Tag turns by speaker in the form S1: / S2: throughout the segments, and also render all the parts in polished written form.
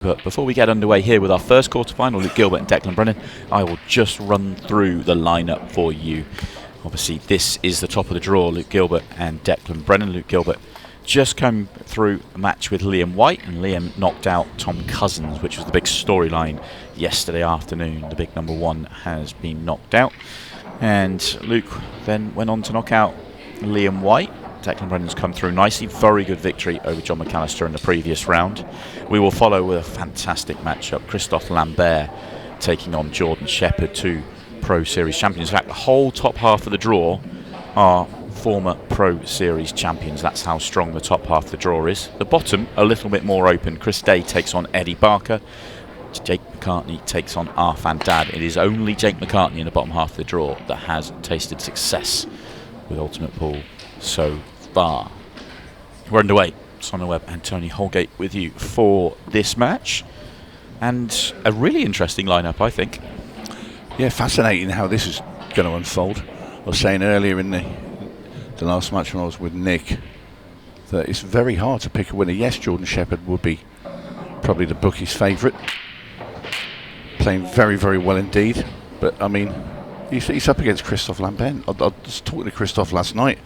S1: But before we get underway here with our first quarter-final, Luke Gilbert and Declan Brennan, I will just run through the lineup for you. Obviously, this is the top of the draw, Luke Gilbert and Declan Brennan. Luke Gilbert just came through a match with Liam White, and Liam knocked out Tom Cousins, which was the big storyline yesterday afternoon. The big number one has been knocked out. And Luke then went on to knock out Liam White. Declan Brennan's come through nicely. Very good victory over John McAllister in the previous round. We will follow with a fantastic matchup. Christophe Lambert taking on Jordan Shepherd, two Pro Series champions. In fact, the whole top half of the draw are former Pro Series champions. That's how strong the top half of the draw is. The bottom, a little bit more open. Chris Day takes on Eddie Barker. Jake McCartney takes on Arfan Dad. It is only Jake McCartney in the bottom half of the draw that has tasted success with Ultimate Pool so far. We're underway. Simon Webb and Tony Holgate with you for this match. And a really interesting lineup, I think.
S2: Yeah, fascinating how this is going to unfold. I was saying earlier in the last match when I was with Nick that it's very hard to pick a winner. Yes, Jordan Shepherd would be probably the bookie's favourite. Playing very, very well indeed. But, I mean, he's up against Christophe Lambert. I was talking to Christophe last night.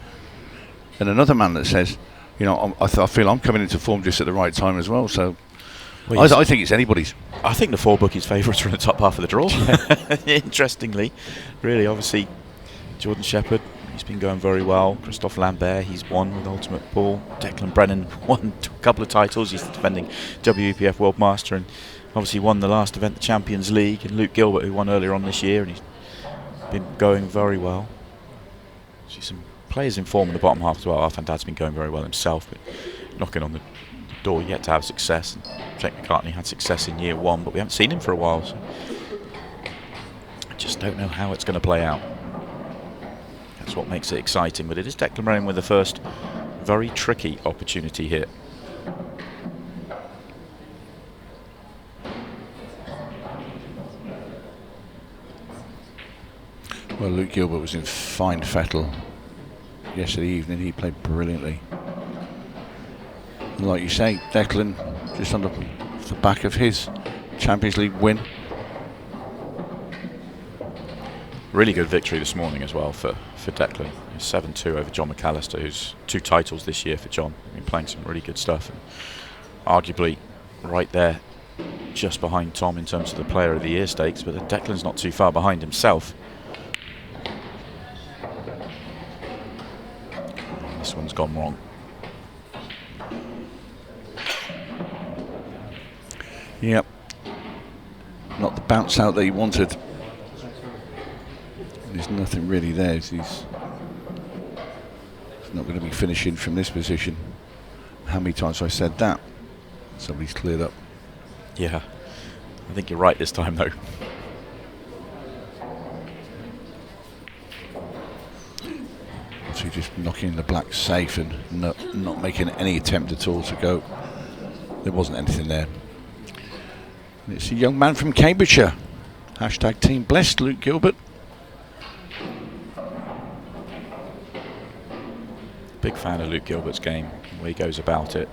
S2: And another man that says, you know, I feel I'm coming into form just at the right time as well. So I think it's anybody's.
S1: I think the four bookies' favourites are in the top half of the draw. Interestingly, really, obviously, Jordan Shepherd, he's been going very well. Christophe Lambert, he's won with Ultimate Pool. Declan Brennan won a couple of titles. He's defending WEPF World Master and obviously won the last event, the Champions League. And Luke Gilbert, who won earlier on this year, and he's been going very well. See some players in form in the bottom half as well. Arfan Dad's been going very well himself, but knocking on the door yet to have success. And Jake McCartney had success in year one, but we haven't seen him for a while, so I just don't know how it's going to play out. That's what makes it exciting, but it is Declan Brennan with the first very tricky opportunity here.
S2: Well, Luke Gilbert was in fine fettle yesterday evening. He played brilliantly. And like you say, Declan just on the back of his Champions League win.
S1: Really good victory this morning as well for Declan. 7-2 over John McAllister, who's two titles this year for John. He's been playing some really good stuff, and arguably right there just behind Tom in terms of the Player of the Year stakes, but Declan's not too far behind himself. This one's gone wrong.
S2: Yep. Not the bounce out that he wanted. There's nothing really there. He's not going to be finishing from this position. How many times have I said that? Somebody's cleared up.
S1: Yeah, I think you're right this time though.
S2: So just knocking the black safe and not making any attempt at all to go. There wasn't anything there. And it's a young man from Cambridgeshire. Hashtag Team Blessed, Luke Gilbert.
S1: Big fan of Luke Gilbert's game, the way he goes about it.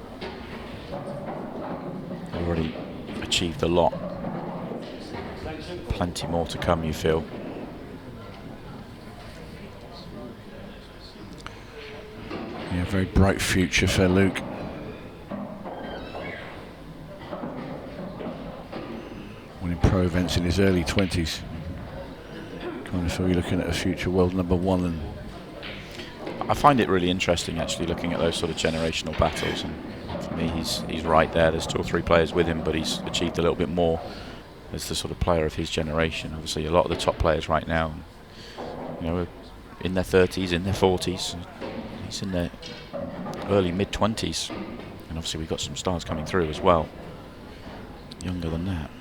S1: Already achieved a lot. Plenty more to come, you feel.
S2: Yeah, very bright future for Luke. Winning pro events in his early 20s. Kind of feel you're looking at a future world number one. And
S1: I find it really interesting actually looking at those sort of generational battles, and for me he's right there. There's two or three players with him, but he's achieved a little bit more as the sort of player of his generation. Obviously a lot of the top players right now, you know, are in their 30s, in their 40s. He's in their early mid-20s, and obviously we've got some stars coming through as well, younger than that.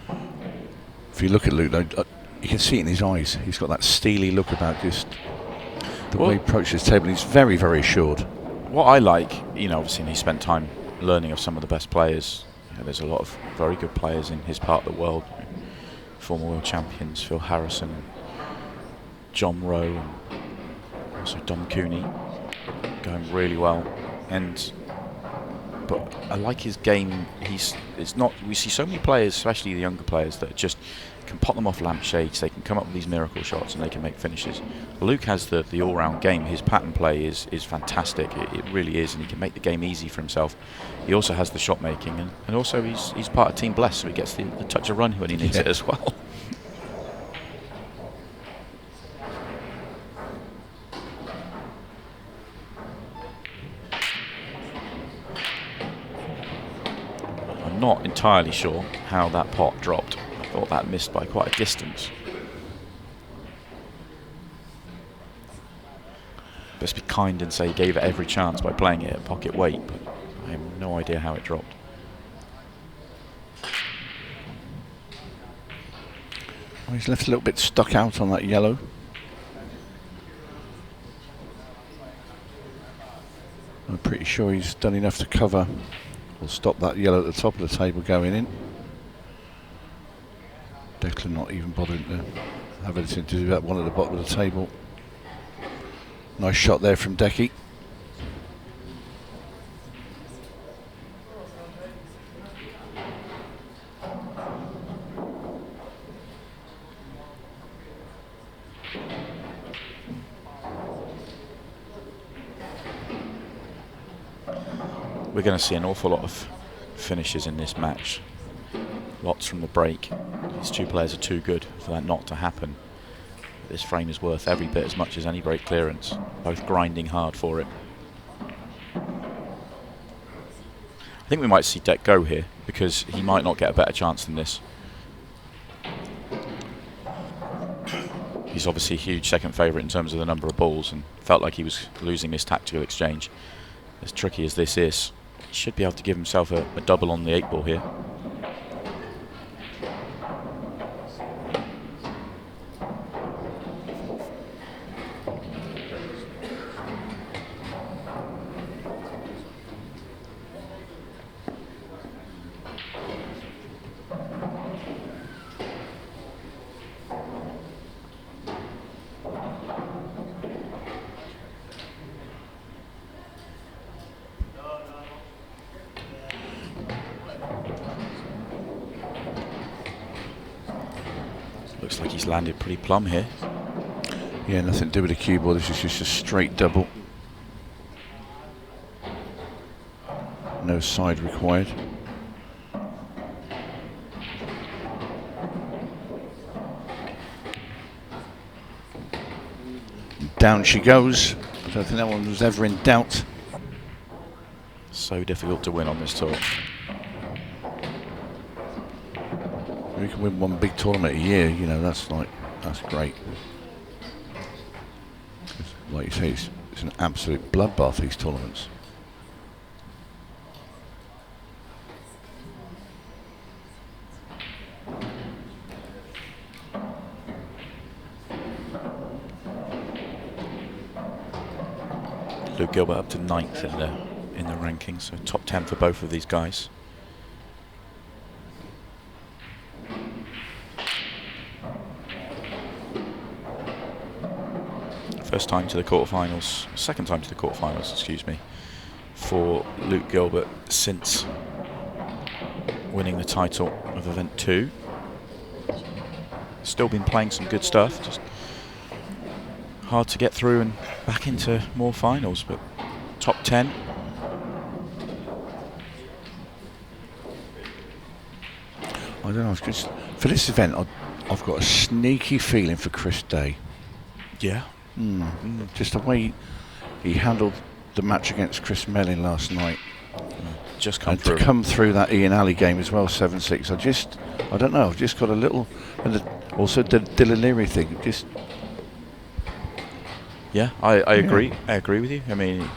S2: If you look at Luke, though, you can see it in his eyes. He's got that steely look about just the way he approaches the table. He's very, very assured.
S1: What I like, you know, obviously he spent time learning of some of the best players. You know, there's a lot of very good players in his part of the world. Former world champions, Phil Harrison, John Rowe, and also Dom Cooney, going really well. And but I like his game. It's not. We see so many players, especially the younger players, that just can pop them off lampshades. They can come up with these miracle shots and they can make finishes. Luke has the all-round game. His pattern play is fantastic. It really is, and he can make the game easy for himself. He also has the shot making, and also he's part of Team Bless, so he gets the touch of run when he needs it as well. Not entirely sure how that pot dropped. I thought that missed by quite a distance. Best be kind and say he gave it every chance by playing it at pocket weight, but I have no idea how it dropped.
S2: Well, he's left a little bit stuck out on that yellow. I'm pretty sure he's done enough to cover. We'll stop that yellow at the top of the table going in. Declan not even bothering to have anything to do with that one at the bottom of the table. Nice shot there from Decky.
S1: We're going to see an awful lot of finishes in this match. Lots from the break. These two players are too good for that not to happen. This frame is worth every bit as much as any break clearance. Both grinding hard for it. I think we might see Deck go here, because he might not get a better chance than this. He's obviously a huge second favourite in terms of the number of balls, and felt like he was losing this tactical exchange. As tricky as this is, he should be able to give himself a double on the 8 ball here. Looks like he's landed pretty plumb here.
S2: Yeah, nothing to do with the cue ball. This is just a straight double. No side required. Down she goes. I don't think that one was ever in doubt.
S1: So difficult to win on this tour.
S2: We can win one big tournament a year, you know, that's great. Like you say, it's an absolute bloodbath, these tournaments.
S1: Luke Gilbert up to 9th in the rankings, so top 10 for both of these guys. First time to the quarterfinals, second time to the quarterfinals, excuse me, for Luke Gilbert since winning the title of Event 2. Still been playing some good stuff, just hard to get through and back into more finals, but top 10.
S2: I don't know, just, for this event, I've got a sneaky feeling for Chris Day.
S1: Yeah.
S2: Just the way he handled the match against Chris Mellin last night.
S1: Just come
S2: and
S1: through.
S2: To come through that Ian Alley game as well, 7-6. I don't know, I've just got a little, and also the Dylan Leary thing, just...
S1: Yeah, I agree. I agree with you. I mean,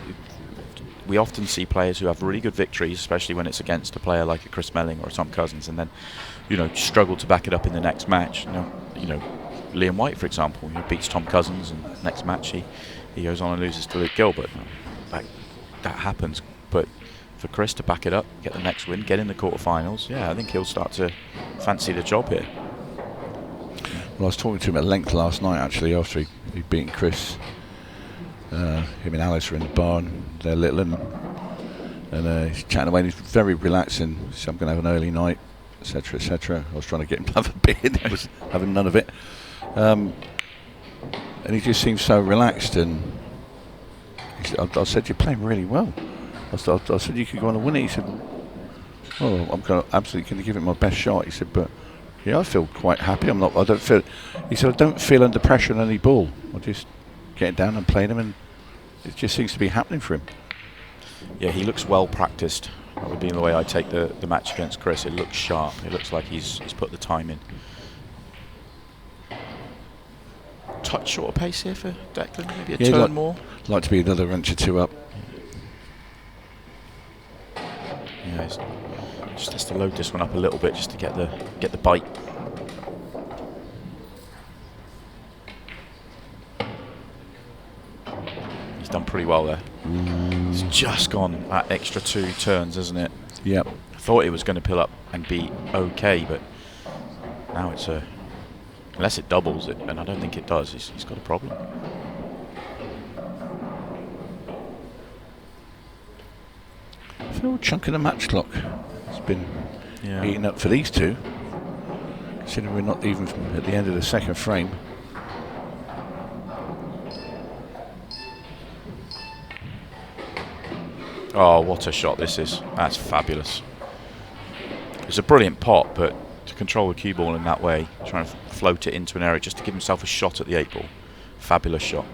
S1: we often see players who have really good victories, especially when it's against a player like a Chris Melling or a Tom Cousins, and then, you know, struggle to back it up in the next match. You know, Liam White, for example, who beats Tom Cousins, and next match he goes on and loses to Luke Gilbert. That happens, but for Chris to back it up, get the next win, get in the quarterfinals, yeah, I think he'll start to fancy the job here.
S2: Well, I was talking to him at length last night, actually, after he'd beaten Chris. Him and Alice were in the bar, and they're little, and And he's chatting away, and he's very relaxed, and so I'm going to have an early night, etc., etc. I was trying to get him to have a beer, and he was having none of it. And he just seems so relaxed, and I said, you're playing really well. I said, you could go on and win it. He said, well, I'm absolutely going to give it my best shot. He said, but yeah, I feel quite happy. He said, I don't feel under pressure on any ball. I just get down and play them, and it just seems to be happening for him.
S1: Yeah, he looks well practiced. That would be the way I take the match against Chris. It looks sharp. It looks like he's put the time in. Touch shorter pace here for Declan, maybe a turn more.
S2: Like to be another inch or two up.
S1: Yeah, just has to load this one up a little bit just to get the bite. He's done pretty well there. He's just gone that extra 2 turns, hasn't it?
S2: Yep.
S1: I thought it was going to pill up and be okay, but now it's unless it doubles it, and I don't think it does. He's got a problem.
S2: I feel a chunk of the match clock has been eaten up for these two, considering we're not even at the end of the second frame.
S1: Oh, what a shot this is. That's fabulous. It's a brilliant pot, but to control the cue ball in that way, trying to float it into an area just to give himself a shot at the 8 ball. Fabulous shot.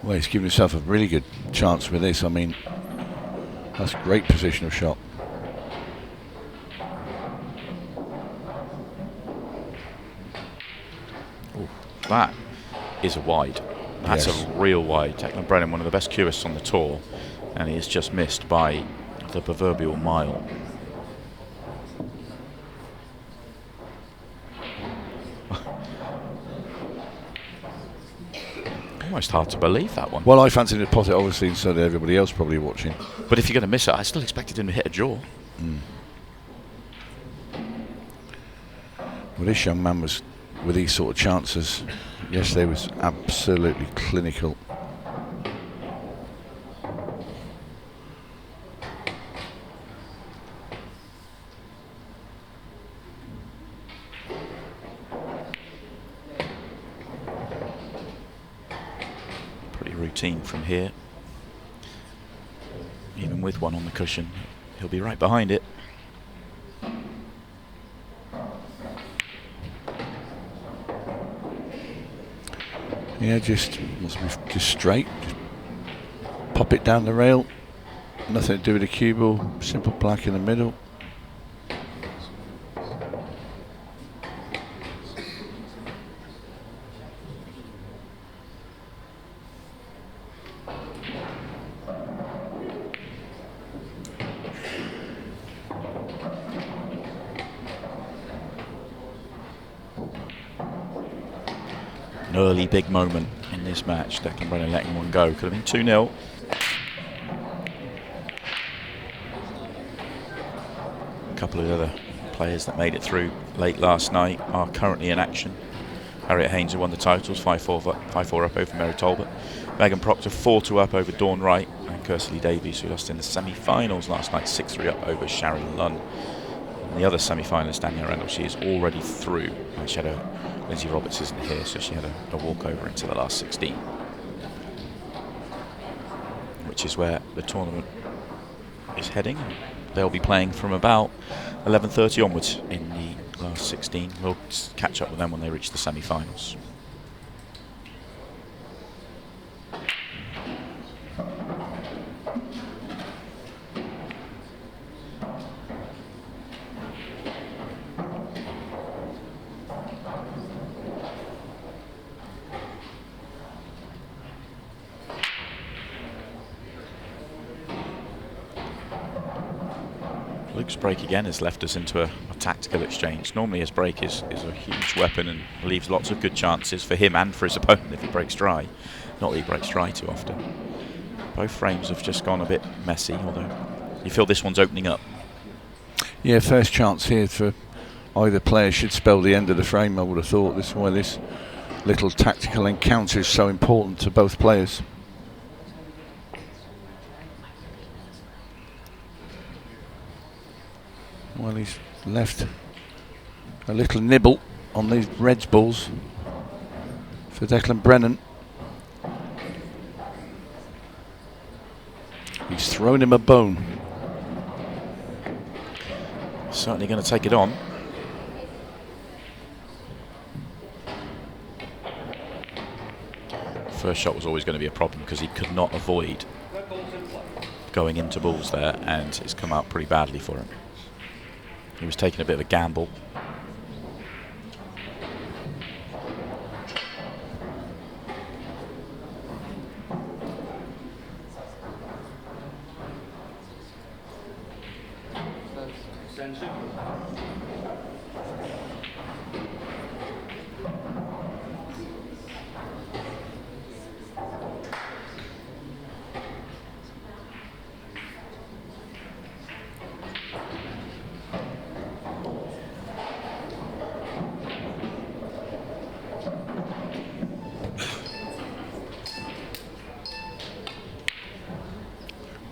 S2: Well, he's given himself a really good chance with this. I mean, that's a great positional shot.
S1: Ooh, that is a wide. That's a real wide. Declan Brennan, one of the best cueists on the tour, and he is just missed by the proverbial mile. Almost hard to believe that one.
S2: Well, I fancied the pot it, obviously, and so did everybody else probably watching.
S1: But if you're going to miss it, I still expected him to hit a jaw.
S2: Well, this young man was, with these sort of chances, yesterday was absolutely clinical.
S1: Pretty routine from here. Even with one on the cushion, he'll be right behind it.
S2: Yeah, just straight. Just pop it down the rail. Nothing to do with the cue ball. Simple black in the middle.
S1: An early big moment in this match. Declan Brennan letting one go. Could have been 2-0. A couple of other players that made it through late last night are currently in action. Harriet Haynes, who won the titles, 5-4 up over Mary Talbot. Megan Proctor, 4-2 up over Dawn Wright. And Kersley Davies, who lost in the semi-finals last night, 6-3 up over Sharon Lunn. And the other semi-finalist, Danielle Randall, she is already through. And she had Lindsay Roberts isn't here, so she had a walkover into the last 16. Which is where the tournament is heading. They'll be playing from about 11:30 onwards in the last 16. We'll catch up with them when they reach the semi-finals. Luke's break again has left us into a tactical exchange. Normally his break is a huge weapon and leaves lots of good chances for him and for his opponent if he breaks dry. Not that he breaks dry too often. Both frames have just gone a bit messy, although you feel this one's opening up.
S2: Yeah, first chance here for either player should spell the end of the frame, I would have thought. This is why this little tactical encounter is so important to both players. Well, he's left a little nibble on these Reds balls for Declan Brennan. He's thrown him a bone.
S1: Certainly going to take it on. First shot was always going to be a problem because he could not avoid going into balls there, and it's come out pretty badly for him. He was taking a bit of a gamble.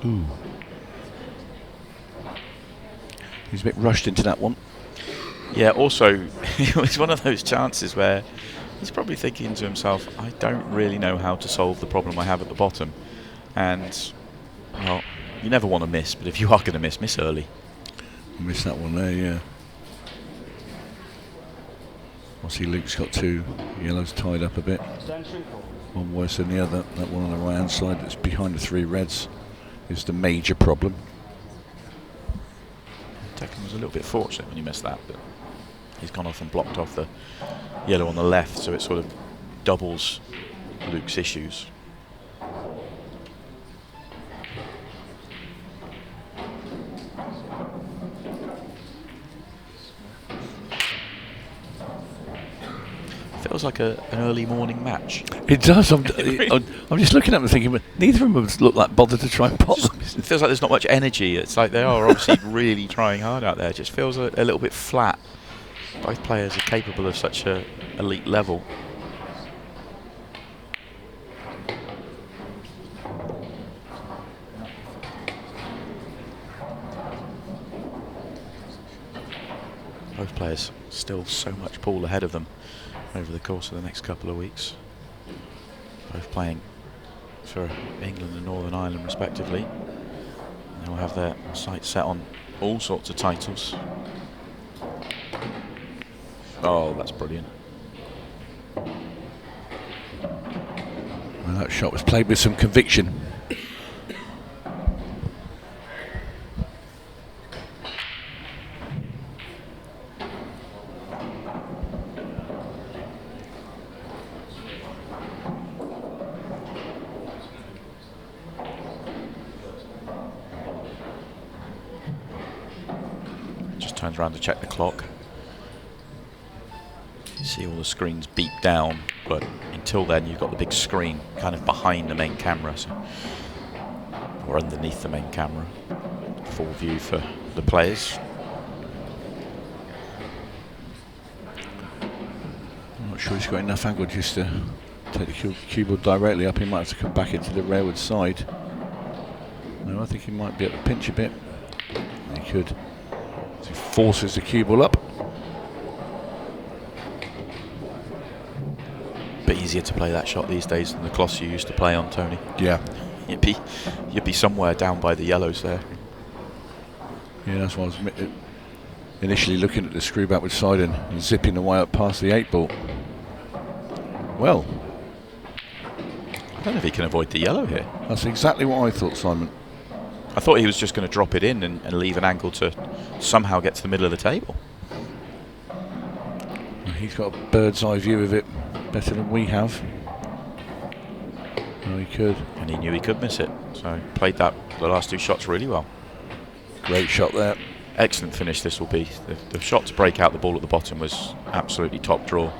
S2: Ooh. He's a bit rushed into that one.
S1: Yeah, also, it was one of those chances where he's probably thinking to himself, I don't really know how to solve the problem I have at the bottom. And, well, you never want to miss, but if you are going to miss early.
S2: Missed that one there, yeah. Obviously Luke's got two yellows tied up a bit. One worse than the other. That one on the right hand side that's behind the three reds is the major problem.
S1: Declan was a little bit fortunate when he missed that, but he's gone off and blocked off the yellow on the left, so it sort of doubles Luke's issues. Feels like an early morning match.
S2: It does. I'm just looking at them thinking, but neither of them look like bothered to try and pot them.
S1: It feels like there's not much energy. It's like they are obviously really trying hard out there. It just feels a little bit flat. Both players are capable of such a elite level. Both players still so much pool ahead of them over the course of the next couple of weeks. Both playing for England and Northern Ireland respectively. They'll have their sights set on all sorts of titles. Oh, that's brilliant.
S2: Well, that shot was played with some conviction.
S1: Turns around to check the clock. You see all the screens beep down, but until then you've got the big screen kind of behind the main camera, so, or underneath the main camera. Full view for the players.
S2: I'm not sure he's got enough angle just to take the keyboard directly up. He might have to come back into the rearward side. No, I think he might be able to pinch a bit. He could. He forces the cue ball up.
S1: Bit easier to play that shot these days than the cloths you used to play on, Tony.
S2: Yeah.
S1: You'd be somewhere down by the yellows there.
S2: Yeah, that's why I was initially looking at the screw backward side and zipping away up past the 8 ball. Well,
S1: I don't know if he can avoid the yellow here.
S2: That's exactly what I thought, Simon.
S1: I thought he was just going to drop it in and leave an angle to somehow get to the middle of the table.
S2: He's got a bird's eye view of it, better than we have. Oh, he could.
S1: And he knew he could miss it, so played the last two shots really well.
S2: Great shot there.
S1: Excellent finish this will be. The shot to break out the ball at the bottom was absolutely top draw.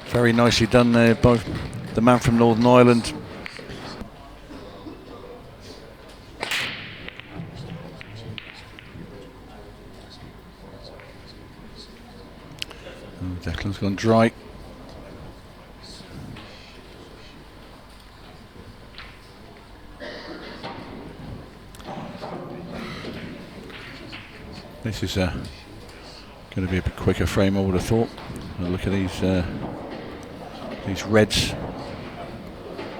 S2: Very nicely done there by the man from Northern Ireland. Declan's gone dry. This is going to be a bit quicker frame, I would have thought. Look at these reds.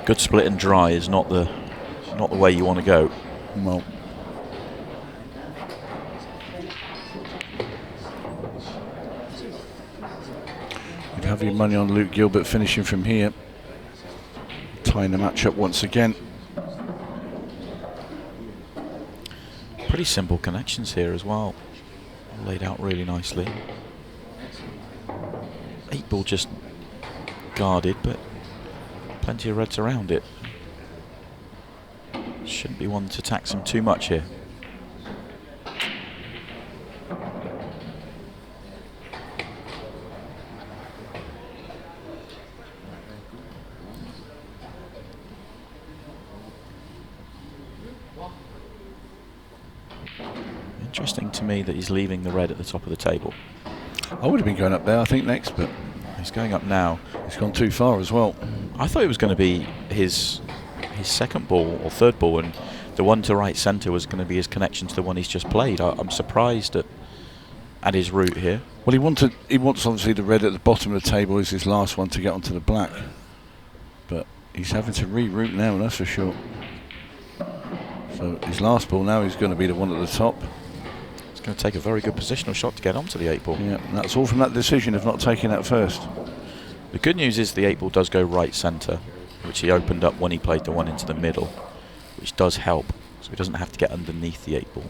S1: Good split and dry is not the way you want to go.
S2: Well, you'd have your money on Luke Gilbert finishing from here, tying the match up once again.
S1: Pretty simple connections here as well, laid out really nicely. 8-ball just guarded, but plenty of reds around it. Shouldn't be one to tax him too much here. Interesting to me that he's leaving the red at the top of the table.
S2: I would have been going up there, I think, next, but
S1: he's going up now.
S2: He's gone too far as well.
S1: I thought it was going to be his second ball or third ball, and the one to right centre was going to be his connection to the one he's just played. I'm surprised at his route here.
S2: Well, he wants obviously the red at the bottom of the table is his last one to get onto the black, but he's having to reroute now, that's for sure. So his last ball now is going to be the one at the top.
S1: It's going to take a very good positional shot to get onto the 8-ball.
S2: Yeah, and that's all from that decision of not taking that first.
S1: The good news is the 8-ball does go right centre, which he opened up when he played the one into the middle, which does help, so he doesn't have to get underneath the 8-ball.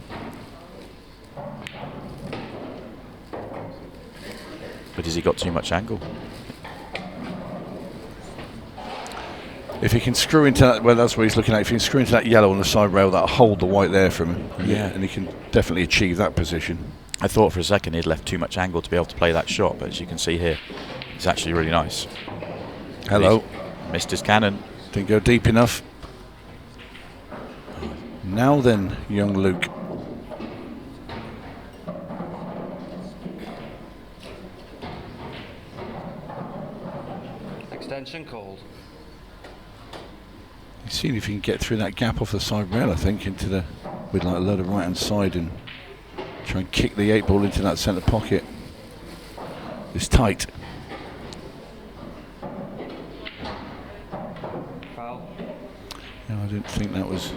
S1: But has he got too much angle?
S2: If he can screw into that, well, that's what he's looking at. If he can screw into that yellow on the side rail, that'll hold the white there from him.
S1: Yeah.
S2: And he can definitely achieve that position.
S1: I thought for a second he'd left too much angle to be able to play that shot, but as you can see here, it's actually really nice.
S2: Hello.
S1: Missed his cannon.
S2: Didn't go deep enough. Now then, young Luke.
S3: Extension called.
S2: He's seeing if he can get through that gap off the side rail, I think, into the with like a load of right hand side and try and kick the 8-ball into that centre pocket. It's tight.
S3: Foul.
S2: No, I didn't think that was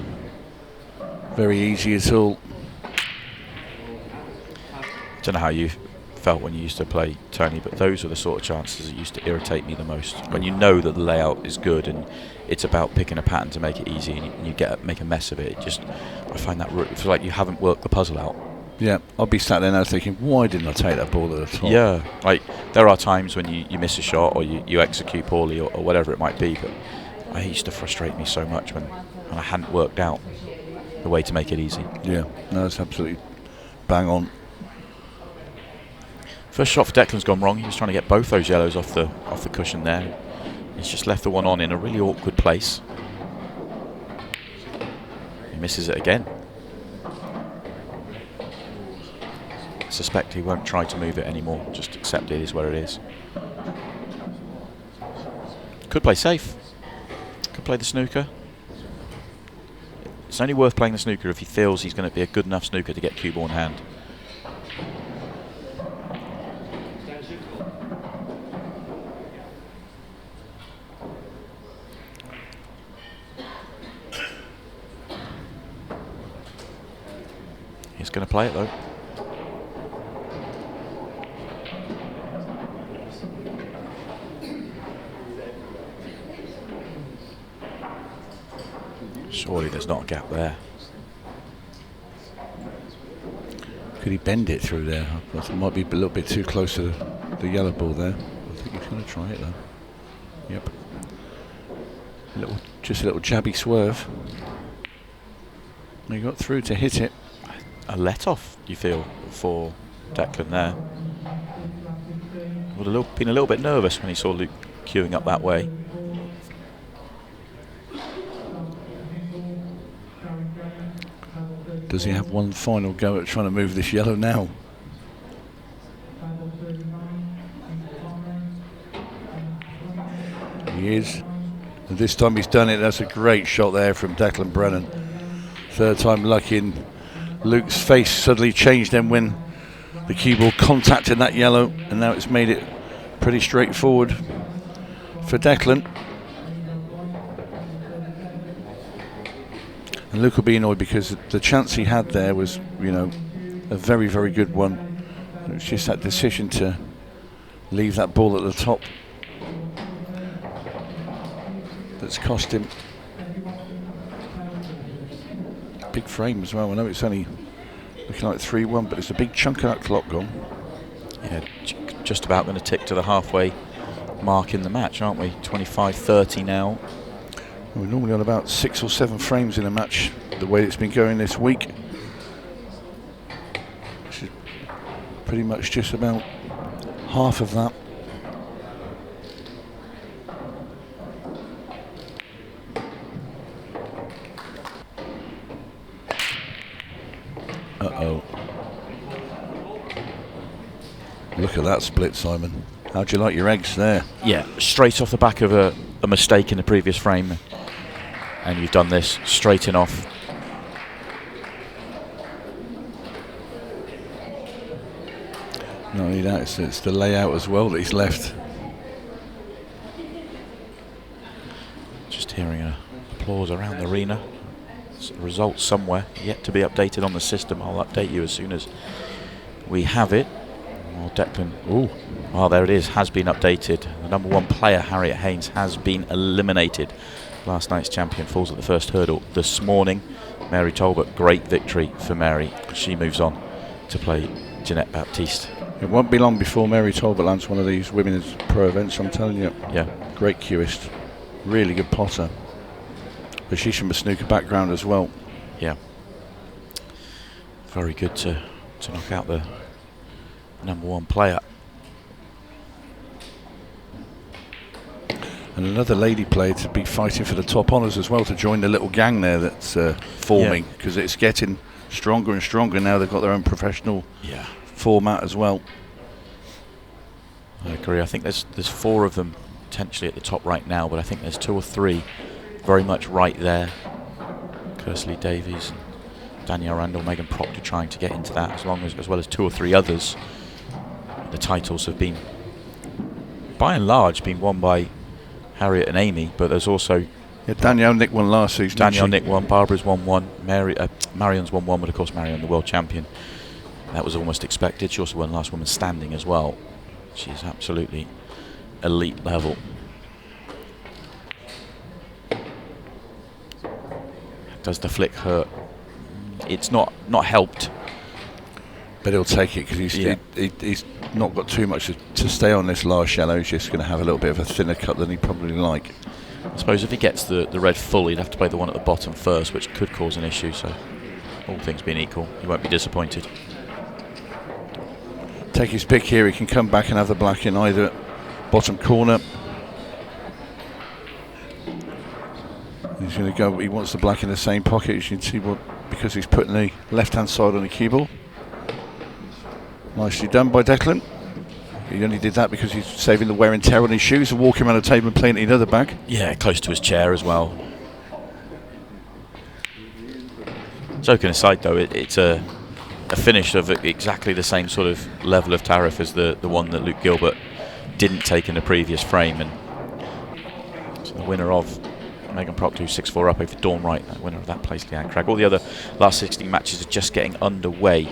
S2: very easy at all.
S1: I don't know how you felt when you used to play Tony, but those were the sort of chances that used to irritate me the most. When you know that the layout is good and it's about picking a pattern to make it easy, and you make a mess of it. I find that it feels like you haven't worked the puzzle out.
S2: Yeah, I'll be sat there now thinking, why didn't I take that ball at the top?
S1: Yeah, like there are times when you miss a shot or you execute poorly or whatever it might be, but it used to frustrate me so much when I hadn't worked out the way to make it easy.
S2: Yeah, no, that's absolutely bang on.
S1: First shot for Declan's gone wrong. He was trying to get both those yellows off the cushion there. He's just left the one on in a really awkward place. He misses it again. I suspect he won't try to move it anymore, just accept it is where it is. Could play safe. Could play the snooker. It's only worth playing the snooker if he feels he's going to be a good enough snooker to get cue ball in hand. He's going to play it though. Surely there's not a gap there.
S2: Could he bend it through there? I thought it might be a little bit too close to the yellow ball there. I think he's going to try it though. Yep. Just a little jabby swerve. He got through to hit it.
S1: A let-off, you feel, for Declan there. Would have been a little bit nervous when he saw Luke queuing up that way.
S2: Does he have one final go at trying to move this yellow now? He is. And this time he's done it. That's a great shot there from Declan Brennan. Third time lucky, and Luke's face suddenly changed then when the cue ball contacted that yellow, and now it's made it pretty straightforward for Declan. And Luke will be annoyed because the chance he had there was, you know, a very, very good one. It was just that decision to leave that ball at the top that's cost him. Big frame as well. I know it's only looking like 3-1, but it's a big chunk of that clock gone.
S1: Yeah, just about going to tick to the halfway mark in the match, aren't we? 25-30 now.
S2: We're normally on about 6 or 7 frames in a match, the way it's been going this week. Which is pretty much just about half of that. Uh-oh. Look at that split, Simon. How'd you like your eggs there?
S1: Yeah, straight off the back of a mistake in the previous frame. And you've done this straighten off.
S2: Not only that, it's the layout as well that he's left.
S1: Just hearing applause around the arena. Results somewhere yet to be updated on the system. I'll update you as soon as we have it. Well, Declan, well, there it is, has been updated. The number 1 player, Harriet Haynes, has been eliminated. Last night's champion falls at the first hurdle this morning. Mary Talbot, great victory for Mary. She moves on to play Jeanette Baptiste.
S2: It won't be long before Mary Talbot lands one of these women's pro events, I'm telling you.
S1: Yeah.
S2: Great cueist. Really good potter. But she's from a snooker background as well.
S1: Yeah. Very good to knock out the number 1 player.
S2: And another lady player to be fighting for the top honours as well, to join the little gang there that's forming, because it's getting stronger and stronger now. They've got their own professional format as well.
S1: I agree. I think there's 4 of them potentially at the top right now, but I think there's 2 or 3 very much right there. Kersley Davies, Danielle Randall, Megan Proctor trying to get into that, as well as 2 or 3 others. The titles have been, by and large, been won by Harriet and Amy, but there's also
S2: Danielle Nick won last season.
S1: Danielle Nick won, Barbara's won 1, Marion's won 1, but of course Marion the world champion. That was almost expected. She also won last woman standing as well. She's absolutely elite level. Does the flick hurt? It's not helped.
S2: But he'll take it because he's not got too much to stay on this last yellow. He's just going to have a little bit of a thinner cut than he'd probably like.
S1: I suppose if he gets the red full, he'd have to play the one at the bottom first, which could cause an issue. So, all things being equal, he won't be disappointed.
S2: Take his pick here. He can come back and have the black in either bottom corner. He's going to go. He wants the black in the same pocket. As you can see, because he's putting the left-hand side on the cue ball. Nicely done by Declan. He only did that because he's saving the wear and tear on his shoes and walking around the table and playing it in the other bag.
S1: Yeah, close to his chair as well. Joking aside, though, it's a finish of exactly the same sort of level of tariff as the one that Luke Gilbert didn't take in the previous frame, and so the winner of Megan Proctor, 6-4 up over Dawn Wright, the winner of that place, Leanne Cragg. All the other last 16 matches are just getting underway.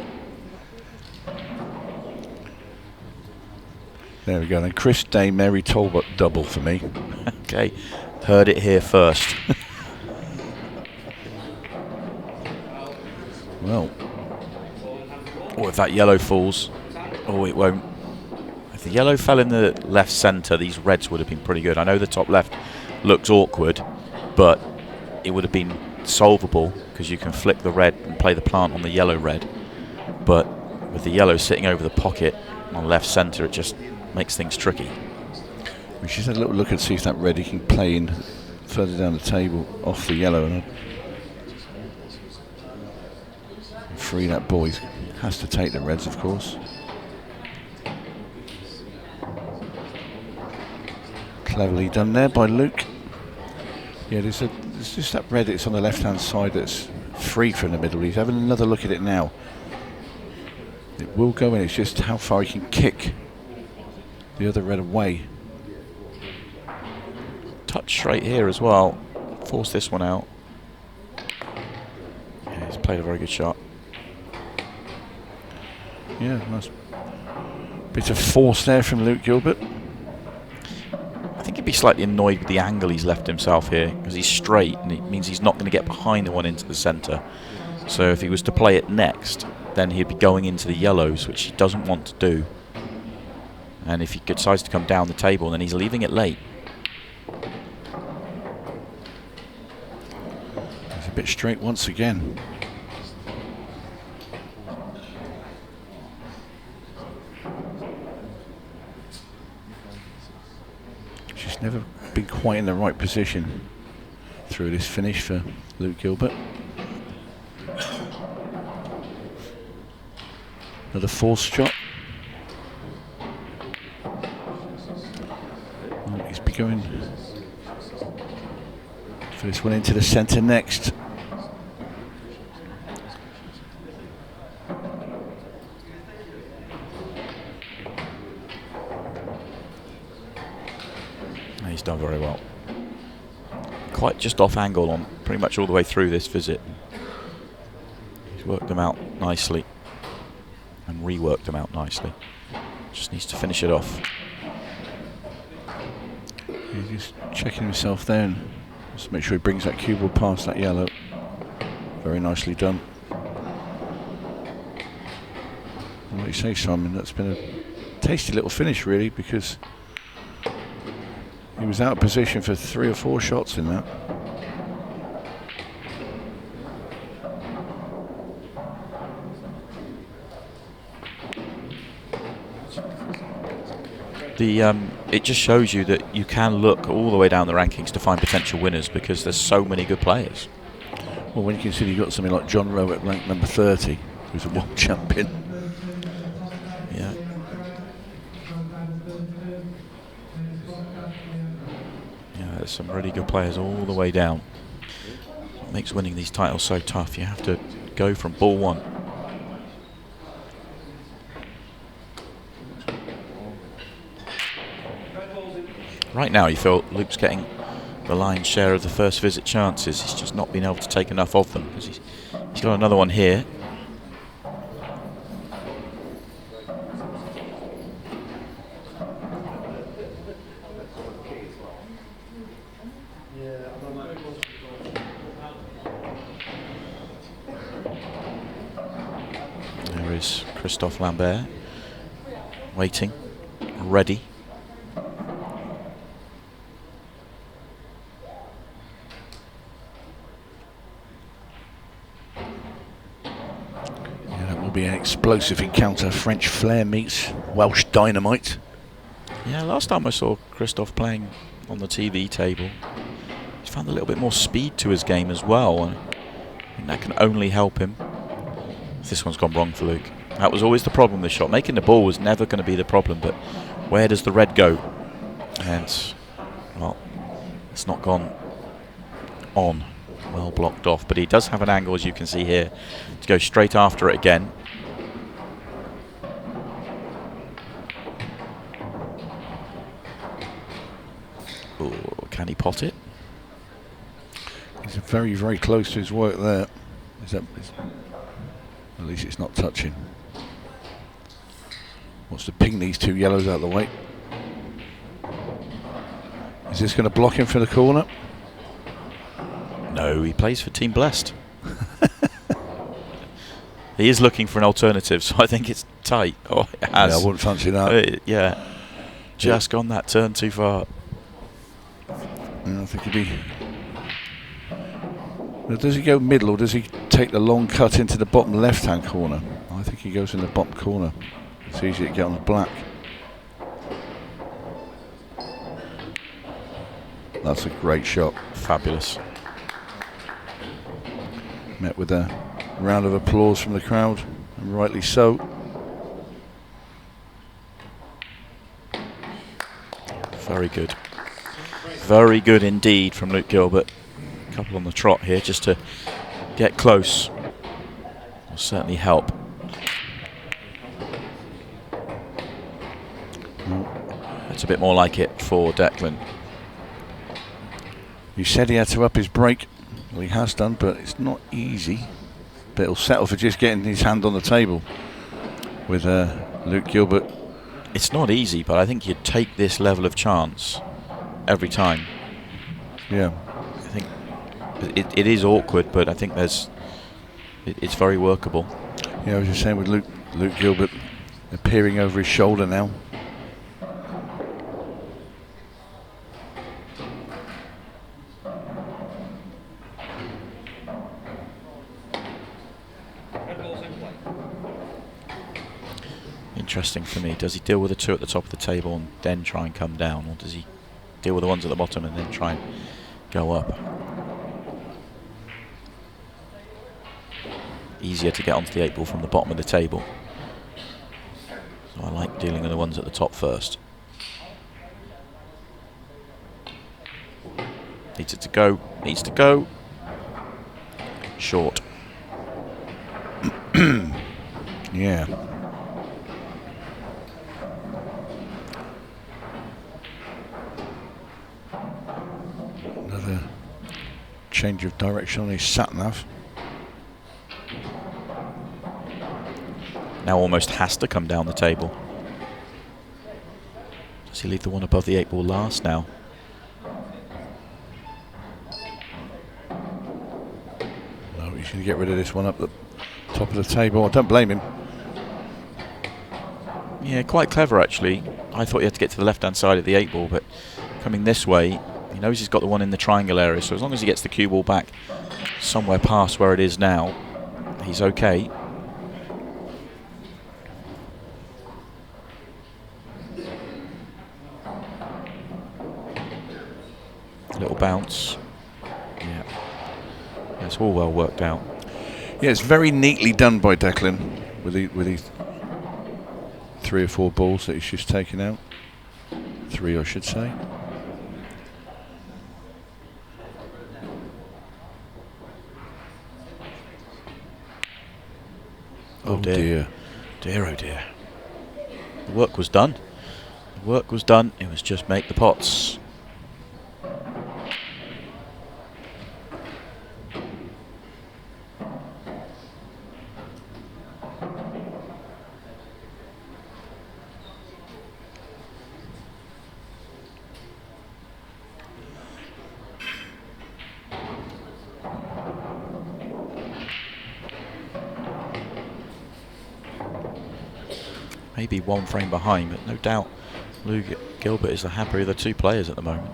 S2: There we go then. Chris Day, Mary Talbot double for me.
S1: Okay, heard it here first.
S2: Well,
S1: if that yellow falls, it won't. If the yellow fell in the left centre, these reds would have been pretty good. I know the top left looks awkward, but it would have been solvable because you can flick the red and play the plant on the yellow red. But with the yellow sitting over the pocket on left centre, it just makes things tricky.
S2: We should have a little look and see if that red he can play in further down the table off the yellow and free that boy. Has to take the reds, of course. Cleverly done there by Luke. Yeah, there's just that red. It's on the left-hand side that's free from the middle. He's having another look at it now. It will go in, it's just how far he can kick the other red away.
S1: Touch straight here as well. Force this one out. Yeah, he's played a very good shot.
S2: Yeah, nice bit of force there from Luke Gilbert.
S1: I think he'd be slightly annoyed with the angle he's left himself here, because he's straight and it means he's not going to get behind the one into the centre. So if he was to play it next, then he'd be going into the yellows, which he doesn't want to do. And if he decides to come down the table, then he's leaving it late.
S2: He's a bit straight once again. She's never been quite in the right position through this finish for Luke Gilbert. Another forced shot. Oh, he's be going for this one into the centre next.
S1: He's done very well. Quite just off angle on pretty much all the way through this visit. He's worked them out nicely and reworked them out nicely. Just needs to finish it off.
S2: He's just checking himself there and just make sure he brings that cue ball past that yellow. Very nicely done. And what do you say, Simon? That's been a tasty little finish, really, because he was out of position for 3 or 4 shots in that.
S1: It just shows you that you can look all the way down the rankings to find potential winners, because there's so many good players.
S2: Well, when you consider you've got something like John Rowe at rank number 30, who's a world champion.
S1: Yeah. Yeah, there's some really good players all the way down. What makes winning these titles so tough? You have to go from ball one. Right now you feel Luke's getting the lion's share of the first visit chances. He's just not been able to take enough of them, because he's got another one here. There is Christophe Lambert, waiting, ready.
S2: Be an explosive encounter. French flair meets Welsh dynamite.
S1: Yeah, last time I saw Christophe playing on the TV table, he's found a little bit more speed to his game as well, and I think that can only help him. This one's gone wrong for Luke. That was always the problem with the shot. Making the ball was never going to be the problem, but where does the red go? And, well, it's not gone on. Well blocked off, but he does have an angle, as you can see here, to go straight after it again. Ooh, can he pot it?
S2: He's very, very close to his work there. At least it's not touching. Wants to ping these 2 yellows out of the way. Is this going to block him for the corner?
S1: No, he plays for Team Blessed. He is looking for an alternative, so I think it's tight. Oh, it has.
S2: Yeah, I wouldn't fancy that.
S1: Yeah, just gone that turn too far.
S2: I think he'd be... Now, does he go middle, or does he take the long cut into the bottom left-hand corner? I think he goes in the bottom corner. It's easy to get on the black. That's a great shot.
S1: Fabulous.
S2: Met with a round of applause from the crowd, and rightly so.
S1: Very good. Very good indeed from Luke Gilbert. A couple on the trot here just to get close. Will certainly help. That's a bit more like it for Declan.
S2: He said he had to up his break. Well, he has done, but it's not easy. But he'll settle for just getting his hand on the table with Luke Gilbert.
S1: It's not easy, but I think you'd take this level of chance every time.
S2: Yeah.
S1: I think it is awkward, but I think it's very workable.
S2: Yeah, I was just saying with Luke Gilbert appearing over his shoulder now.
S1: Interesting for me. Does he deal with the two at the top of the table and then try and come down, or does he deal with the ones at the bottom and then try and go up? Easier to get onto the 8 ball from the bottom of the table. So I like dealing with the ones at the top first. Needs it to go. Needs to go. Short.
S2: Yeah. Another change of direction on his sat-nav.
S1: Now almost has to come down the table. Does he leave the one above the 8 ball last now?
S2: No, he's going to get rid of this one up the top of the table. I don't blame him.
S1: Yeah, quite clever actually. I thought he had to get to the left-hand side of the 8 ball, but coming this way, he knows he's got the one in the triangle area, so as long as he gets the cue ball back somewhere past where it is now, he's okay. Little bounce. Yeah. That's all well worked out.
S2: Yeah, it's very neatly done by Declan with his 3 or 4 balls that he's just taken out. 3, I should say.
S1: Oh dear. Dear, oh dear. The work was done. The work was done. It was just make the pots. Maybe 1 frame behind, but no doubt Luke Gilbert is the happier of the 2 players at the moment.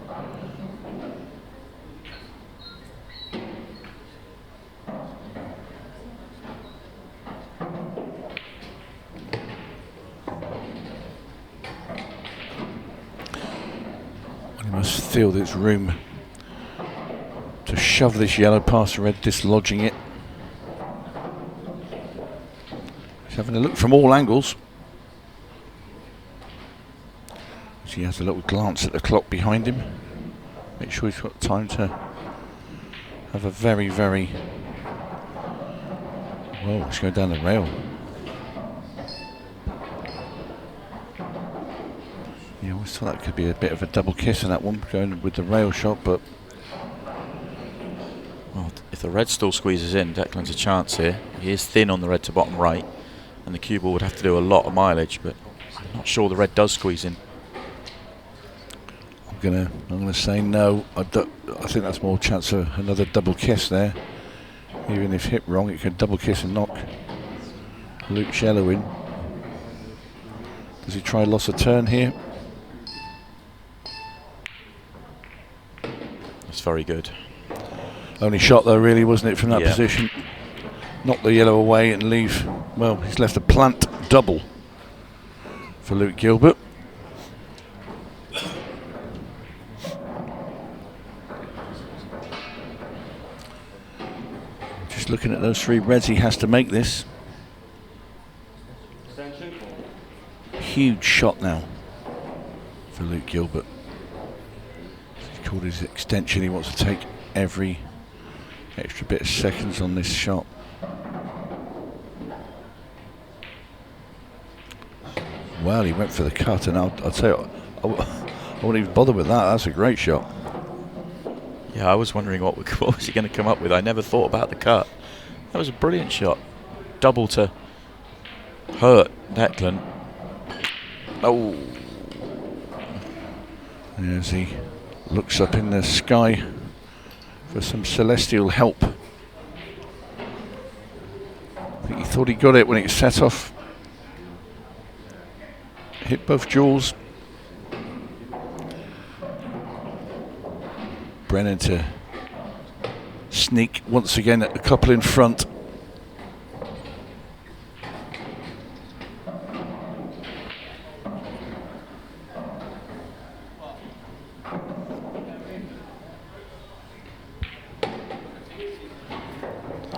S2: He must feel there's room to shove this yellow past the red, dislodging it. He's having a look from all angles. He has a little glance at the clock behind him. Make sure he's got time to have a very, very... Whoa, he's going down the rail. Yeah, I always thought that could be a bit of a double kiss in that one, going with the rail shot, but...
S1: Well, if the red still squeezes in, Declan's a chance here. He is thin on the red to bottom right, and the cue ball would have to do a lot of mileage, but I'm not sure the red does squeeze in.
S2: I'm gonna say no. I think that's more chance of another double kiss there. Even if hit wrong, it could double kiss and knock Luke yellow in. Does he try loss of turn here?
S1: That's very good.
S2: Only shot though, really, wasn't it, from that
S1: Yeah.
S2: position? Knock the yellow away and leave. Well, he's left a plant double for Luke Gilbert. Looking at those 3 reds, he has to make this. Huge shot now for Luke Gilbert. He's called his extension. He wants to take every extra bit of seconds on this shot. Well, he went for the cut, and I'll tell you, I wouldn't even bother with that. That's a great shot.
S1: Yeah, I was wondering what was he going to come up with. I never thought about the cut. That was a brilliant shot. Double to hurt Declan. Oh.
S2: As he looks up in the sky for some celestial help. I think he thought he got it when it set off. Hit both jaws. Brennan to sneak once again at a couple in front.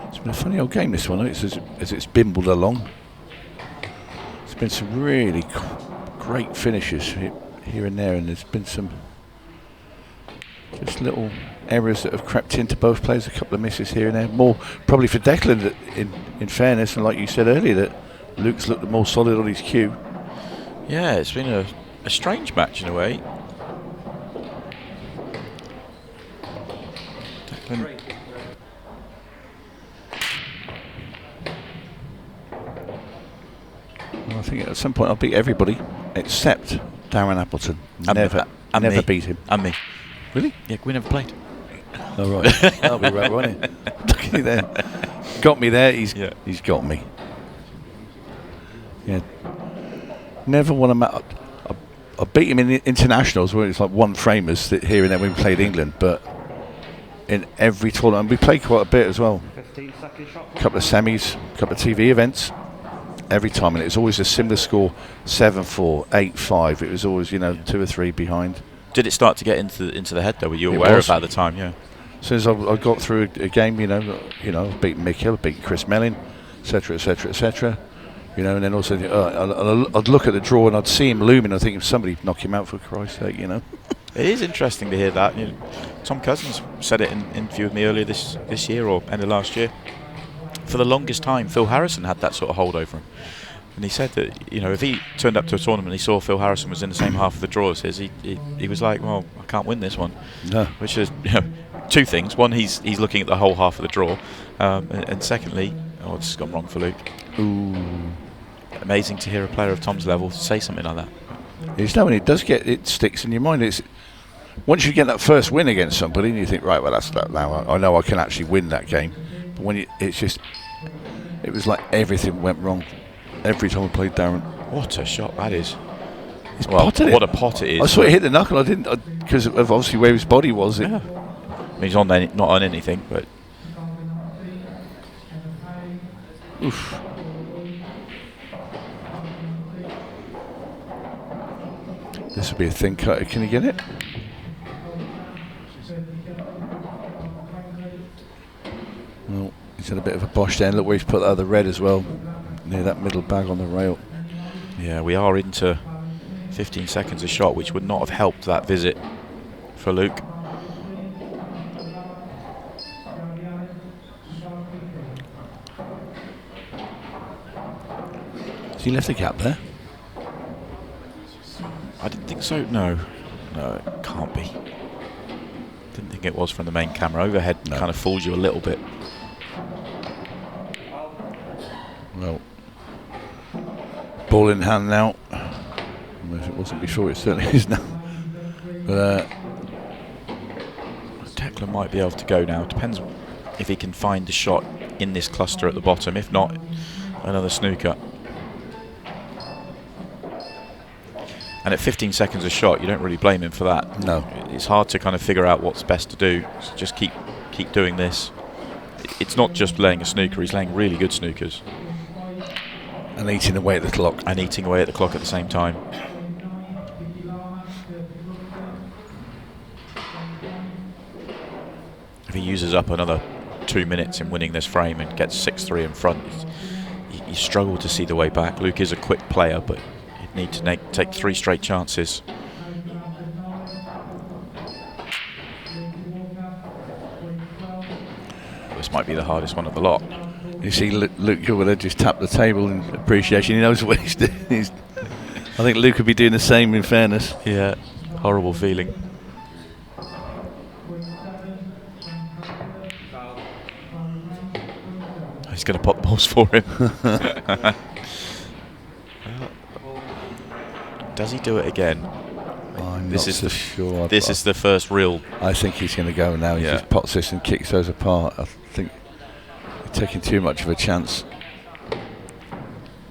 S2: It's been a funny old game, this one, as it's bimbled along. There's been some really great finishes here and there, and there's been some just little errors that have crept into both players, a couple of misses here and there. More probably for Declan, that in fairness, and like you said earlier, that Luke's looked more solid on his cue.
S1: Yeah, it's been a strange match in a way. Declan.
S2: Well, I think at some point I'll beat everybody except Darren Appleton.
S1: And
S2: never beat him.
S1: And me.
S2: Really?
S1: Yeah, we never played.
S2: Oh, right. That'll be right, won't it? Look at you there. Got me there. He's got me. Yeah. Never won a match. I beat him in the internationals where it's like one framers here and there when we played England, but in every tournament we played quite a bit as well. A couple of semis, a couple of TV events. Every time, and it was always a similar score: 7-4, 8-5. It was always, 2 or 3 behind.
S1: Did it start to get into the head though? Were you aware of that at the time? Yeah.
S2: As soon as I got through a game, I've beaten Mick Hill, I've beaten Chris Mellin, etc., etc., etc. And then also I'd look at the draw and I'd see him looming. I think somebody knock him out for Christ's sake, It
S1: is interesting to hear that. Tom Cousins said it in an interview with me earlier this year or end of last year. For the longest time, Phil Harrison had that sort of hold over him. And he said that, if he turned up to a tournament and he saw Phil Harrison was in the same half of the draw as his, he was like, well, I can't win this one.
S2: No.
S1: Which is, two things. One, he's looking at the whole half of the draw. And secondly, this has gone wrong for Luke.
S2: Ooh.
S1: Amazing to hear a player of Tom's level say something like that.
S2: When it does it sticks in your mind. It's once you get that first win against somebody and you think, right, well, that's that now. I know I can actually win that game. But when it was like everything went wrong every time I played Darren.
S1: What a shot that is.
S2: What
S1: a pot it is.
S2: I saw it hit the knuckle. I didn't, because of obviously where his body was.
S1: Yeah. He's not on anything, but.
S2: Oof. This will be a thin cut. Can he get it? Well, he's had a bit of a bosh there. Look where he's put that other red as well, near that middle bag on the rail.
S1: Yeah, we are into 15 seconds a shot, which would not have helped that visit for Luke.
S2: Has he left the gap there?
S1: I didn't think so. No, it can't be. Didn't think it was from the main camera. Overhead kind of fools you a little bit.
S2: Well, ball in hand now. If it wasn't before, it certainly is now. But
S1: Declan might be able to go now. Depends if he can find the shot in this cluster at the bottom. If not, another snooker. And at 15 seconds a shot, you don't really blame him for that.
S2: No.
S1: It's hard to kind of figure out what's best to do. So just keep doing this. It's not just laying a snooker, he's laying really good snookers.
S2: And eating away at the clock.
S1: And eating away at the clock at the same time. If he uses up another 2 minutes in winning this frame and gets 6-3 in front, you struggle to see the way back. Luke is a quick player, but he'd need to take 3 straight chances. This might be the hardest one of the lot.
S2: You see Luke Gilbert just tapped the table in appreciation. He knows what he's doing. I think Luke would be doing the same, in fairness.
S1: Yeah, horrible feeling. He's going to pop the balls for him. Does he do it again?
S2: I'm
S1: This
S2: not
S1: is
S2: so
S1: the
S2: sure.
S1: This is the first real.
S2: I think he's going to go now. He just pots this and kicks those apart. I think he's taking too much of a chance.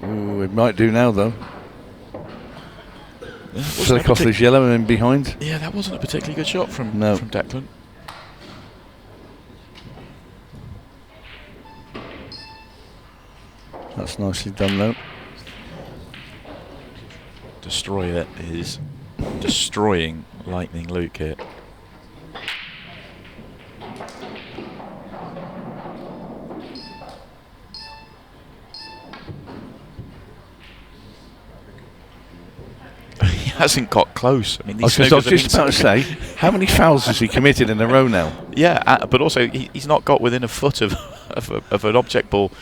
S2: Ooh, it might do now, though. Flick off this yellow and in behind.
S1: Yeah, that wasn't a particularly good shot from Declan.
S2: That's nicely done, though.
S1: Destroyer is destroying Lightning Luke here. He hasn't got close. I mean,
S2: I was just about to say, how many fouls has he committed in a row now?
S1: Yeah, but also he's not got within a foot of an object ball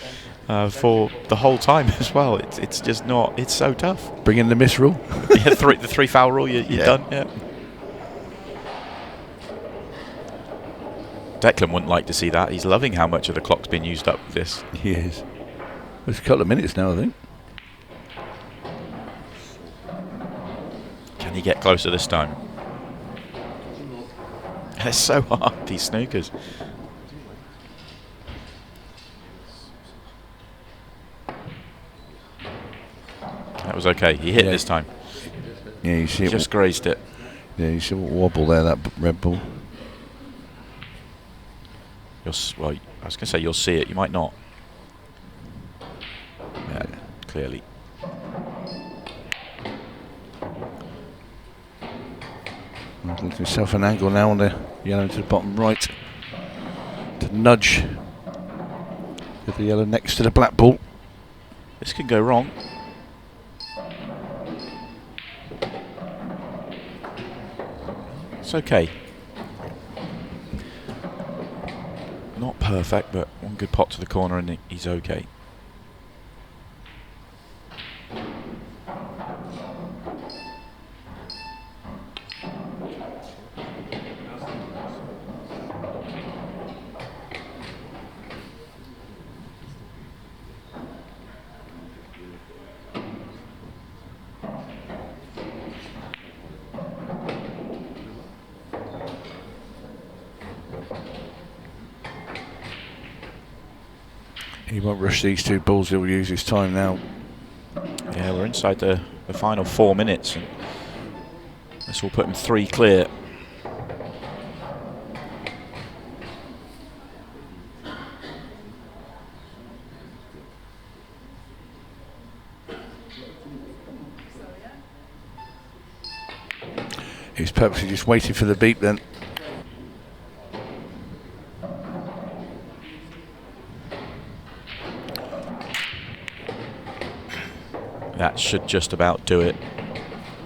S1: for the whole time as well. It's just not. It's so tough.
S2: Bring in the miss rule.
S1: Yeah, the 3 foul rule. You're done. Yeah. Declan wouldn't like to see that. He's loving how much of the clock's been used up with this.
S2: He is. It's a couple of minutes now, I think.
S1: Can he get closer this time? They're so hard, these snookers. That was okay. He hit this time.
S2: Yeah, you see it.
S1: Just grazed it.
S2: Yeah, you see what wobble there, that red ball.
S1: Well, I was going to say you'll see it. You might not. Yeah, clearly.
S2: Looking himself an angle now on the yellow to the bottom right to nudge with the yellow next to the black ball.
S1: This could go wrong. It's okay. Not perfect, but one good pot to the corner and he's okay.
S2: He won't rush these two balls, he'll use his time now.
S1: Yeah, we're inside the final 4 minutes. And this will put him 3 clear.
S2: He's purposely just waiting for the beep then.
S1: That should just about do it.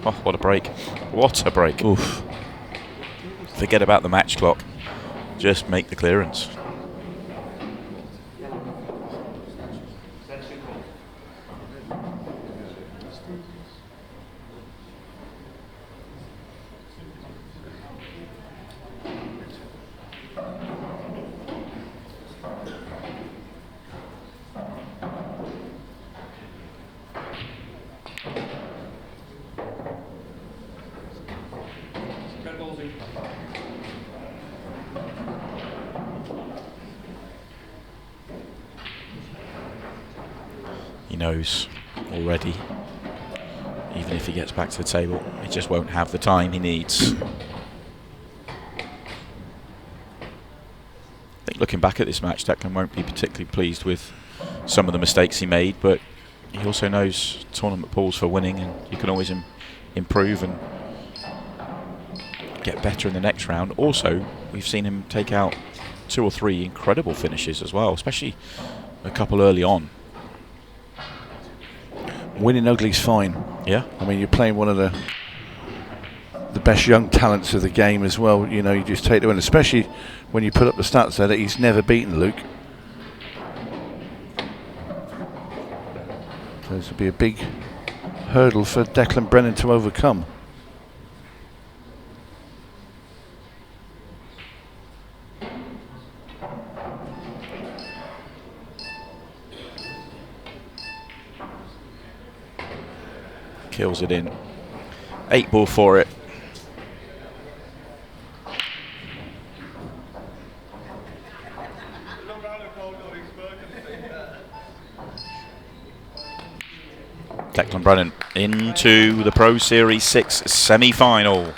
S1: Oh, what a break. What a break.
S2: Oof.
S1: Forget about the match clock. Just make the clearance. He knows already, even if he gets back to the table, he just won't have the time he needs. I think looking back at this match, Declan won't be particularly pleased with some of the mistakes he made, but he also knows tournament pools for winning, and you can always improve and get better in the next round. Also, we've seen him take out 2 or 3 incredible finishes as well, especially a couple early on.
S2: Winning ugly's fine.
S1: Yeah.
S2: I mean, you're playing one of the best young talents of the game as well. You know, you just take the win, especially when you put up the stats there that he's never beaten Luke. So this will be a big hurdle for Declan Brennan to overcome.
S1: Kills it in. 8 ball for it. Declan Brennan into the Pro Series 6 semi-final.